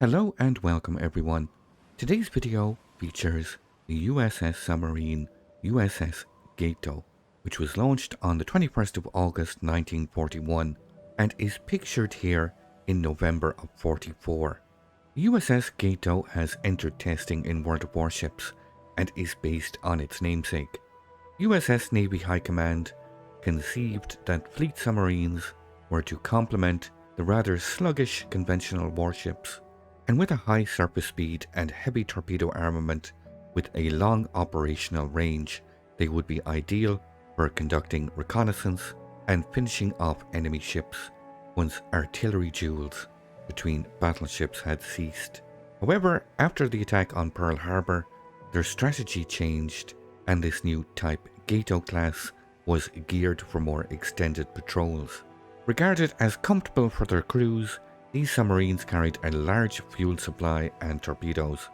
Hello and welcome everyone. Today's video features the USS Submarine USS Gato, which was launched on the 21st of August 1941 and is pictured here in November of 44. The USS Gato has entered testing in World of Warships and is based on its namesake. USS Navy High Command conceived that fleet submarines were to complement the rather sluggish conventional warships, and with a high surface speed and heavy torpedo armament with a long operational range, they would be ideal for conducting reconnaissance and finishing off enemy ships once artillery duels between battleships had ceased. However, after the attack on Pearl Harbor, their strategy changed, and this new type Gato class was geared for more extended patrols. Regarded as comfortable for their crews, these submarines carried a large fuel supply and torpedoes.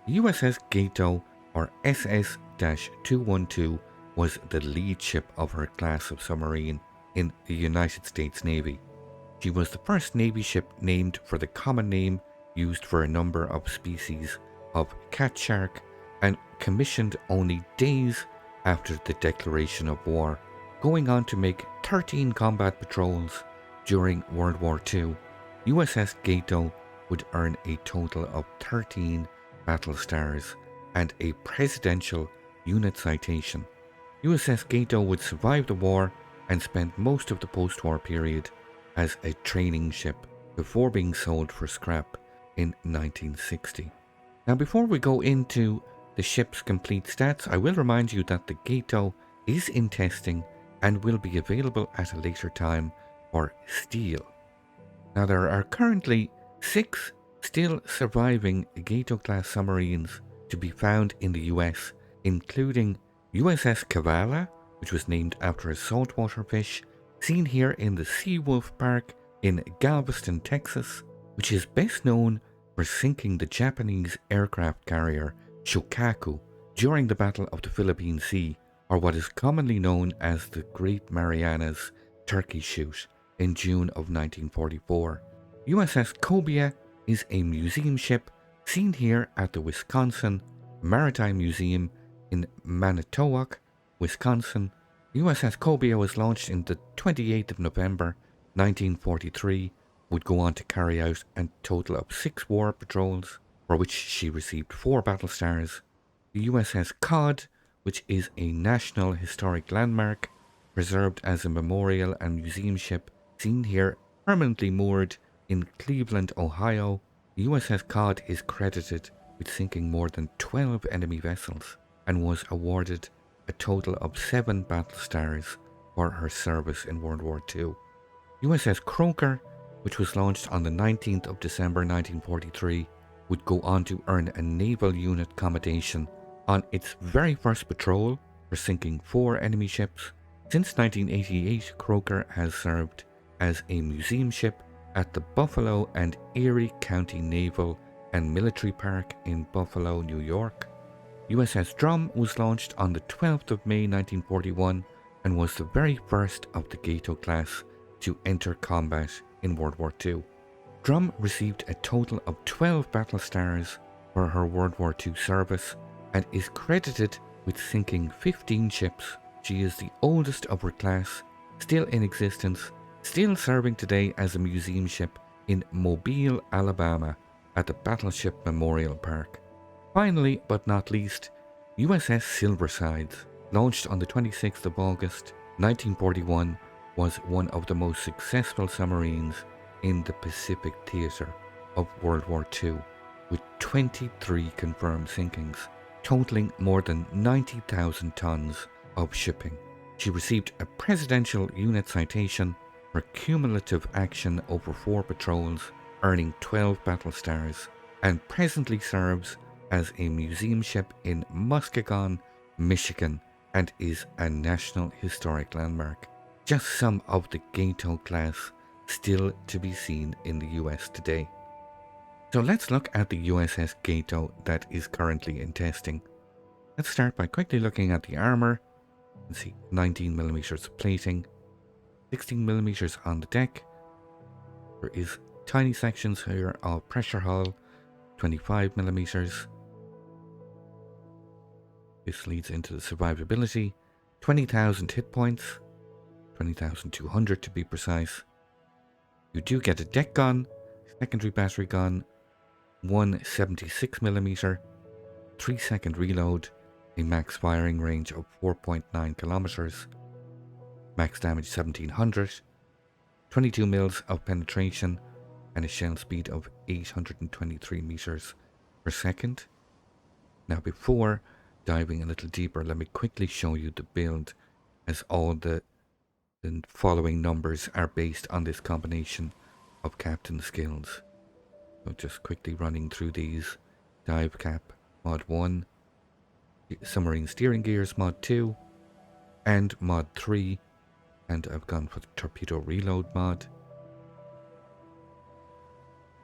The USS Gato, or SS-212, was the lead ship of her class of submarine in the United States Navy. She was the first Navy ship named for the common name used for a number of species of cat shark, and commissioned only days after the declaration of war, going on to make 13 combat patrols during World War II. USS Gato would earn a total of 13 battle stars and a Presidential Unit Citation. USS Gato would survive the war and spend most of the post-war period as a training ship before being sold for scrap in 1960. Now, before we go into the ship's complete stats, I will remind you that the Gato is in testing and will be available at a later time for steel. Now, there are currently 6 still surviving Gato-class submarines to be found in the US, including USS Kavala, which was named after a saltwater fish, seen here in the Seawolf Park in Galveston, Texas, which is best known for sinking the Japanese aircraft carrier Shokaku during the Battle of the Philippine Sea, or what is commonly known as the Great Marianas Turkey Shoot, in June of 1944. USS Cobia is a museum ship seen here at the Wisconsin Maritime Museum in Manitowoc, Wisconsin. USS Cobia was launched in the 28th of November 1943, would go on to carry out a total of 6 war patrols, for which she received 4 battle stars. The USS Cod, which is a National Historic Landmark, preserved as a memorial and museum ship, seen here permanently moored in Cleveland, Ohio. The USS Cod is credited with sinking more than 12 enemy vessels and was awarded a total of 7 battle stars for her service in World War II. USS Croker, which was launched on the 19th of December 1943, would go on to earn a Naval Unit Commendation on its very first patrol for sinking 4 enemy ships. Since 1988, Croker has served as a museum ship at the Buffalo and Erie County Naval and Military Park in Buffalo, New York. USS Drum was launched on the 12th of May 1941 and was the very first of the Gato class to enter combat in World War II. Drum received a total of 12 battle stars for her World War II service and is credited with sinking 15 ships. She is the oldest of her class, still in existence, still serving today as a museum ship in Mobile, Alabama at the Battleship Memorial Park. Finally, but not least, USS Silversides, launched on the 26th of August 1941, was one of the most successful submarines in the Pacific theatre of World War II, with 23 confirmed sinkings, totaling more than 90,000 tons of shipping. She received a Presidential Unit Citation for cumulative action over 4 patrols, earning 12 battle stars, and presently serves as a museum ship in Muskegon, Michigan, and is a National Historic Landmark. Just some of the Gato class still to be seen in the US today. So let's look at the USS Gato that is currently in testing. Let's start by quickly looking at the armour. You can see 19mm plating, 16mm on the deck. There is tiny sections here of pressure hull, 25 millimeters. This leads into the survivability. 20,000 hit points. 20,200 to be precise. You do get a deck gun, secondary battery gun, 176 millimeter, 3-second reload, a max firing range of 4.9 kilometers, max damage 1700, 22 mils of penetration, and a shell speed of 823 meters per second. Now, before diving a little deeper, let me quickly show you the build, as all the following numbers are based on this combination of captain skills. So just quickly running through these: dive cap mod 1, submarine steering gears mod 2, and mod 3, and I've gone for the torpedo reload mod.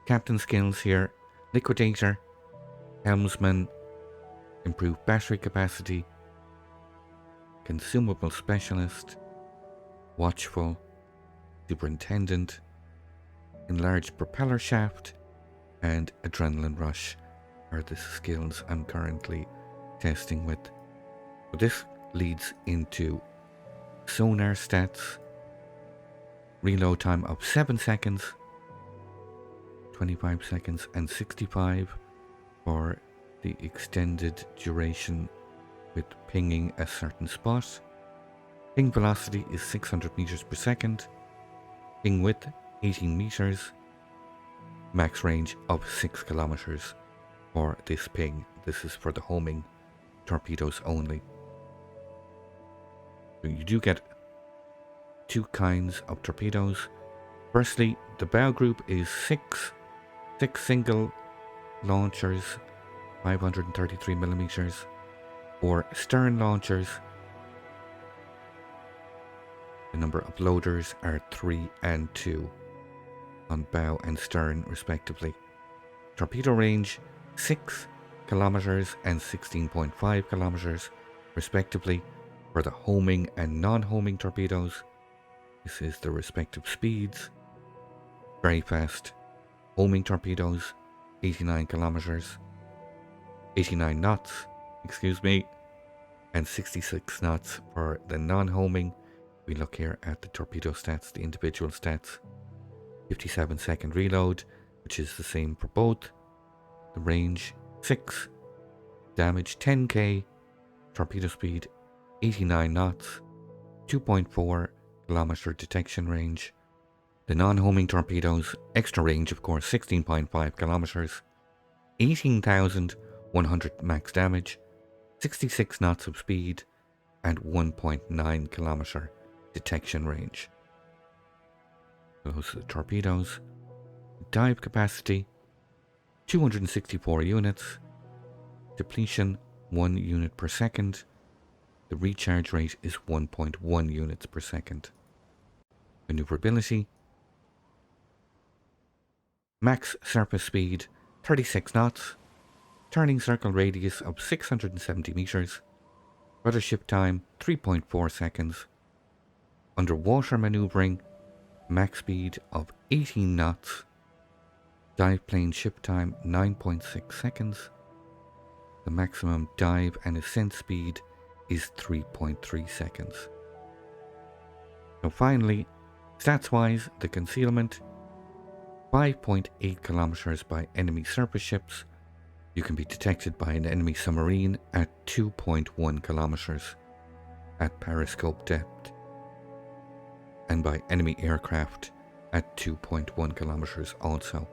Captain skills here: liquidator, helmsman, improved battery capacity, consumable specialist, watchful, superintendent, enlarged propeller shaft, and adrenaline rush are the skills I'm currently testing with. So this leads into sonar stats: reload time of 7 seconds, 25 seconds, and 65 for the extended duration with pinging a certain spot. Ping velocity is 600 meters per second. Ping width 18 meters. Max range of 6 kilometers for this ping. This is for the homing torpedoes only. So you do get two kinds of torpedoes. Firstly, the bow group is six single launchers, 533 millimeters, or stern launchers. The number of loaders are 3 and 2 on bow and stern respectively. Torpedo range 6 kilometers and 16.5 kilometers respectively for the homing and non-homing torpedoes. This is the respective speeds. Very fast homing torpedoes 89 knots, and 66 knots for the non-homing. We look here at the torpedo stats, the individual stats. 57-second reload, which is the same for both. The range 6, damage 10k, torpedo speed 89 knots, 2.4 kilometer detection range. The non-homing torpedoes, extra range of course, 16.5 kilometers, 18,100 max damage, 66 knots of speed, and 1.9 kilometer detection range. Those are the torpedoes. Dive capacity 264 units. Depletion 1 unit per second. The recharge rate is 1.1 units per second. Maneuverability: max surface speed 36 knots. Turning circle radius of 670 meters. Rudder ship time 3.4 seconds. Underwater maneuvering: max speed of 18 knots. Dive plane ship time 9.6 seconds. The maximum dive and ascent speed is 3.3 seconds. Now finally, stats wise, the concealment: 5.8 kilometers by enemy surface ships. You can be detected by an enemy submarine at 2.1 kilometers at periscope depth, and by enemy aircraft at 2.1 kilometers also.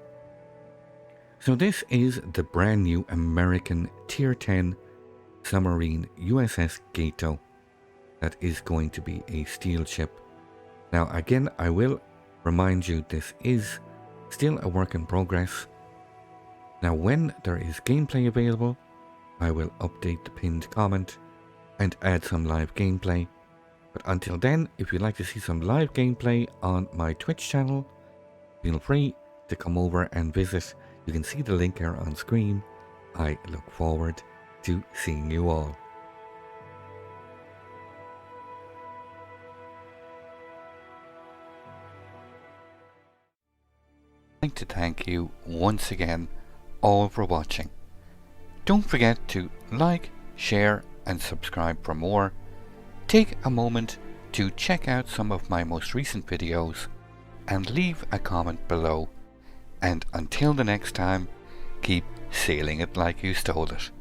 So this is the brand new American Tier 10 Submarine USS Gato that is going to be a steel ship. Now again, I will remind you this is still a work in progress. Now when there is gameplay available, I will update the pinned comment and add some live gameplay. But until then, if you'd like to see some live gameplay on my Twitch channel, feel free to come over and visit. You can see the link here on screen. I look forward to seeing you all. I'd like to thank you once again all for watching. Don't forget to like, share and subscribe for more. Take a moment to check out some of my most recent videos and leave a comment below. And until the next time, keep sailing it like you stole it.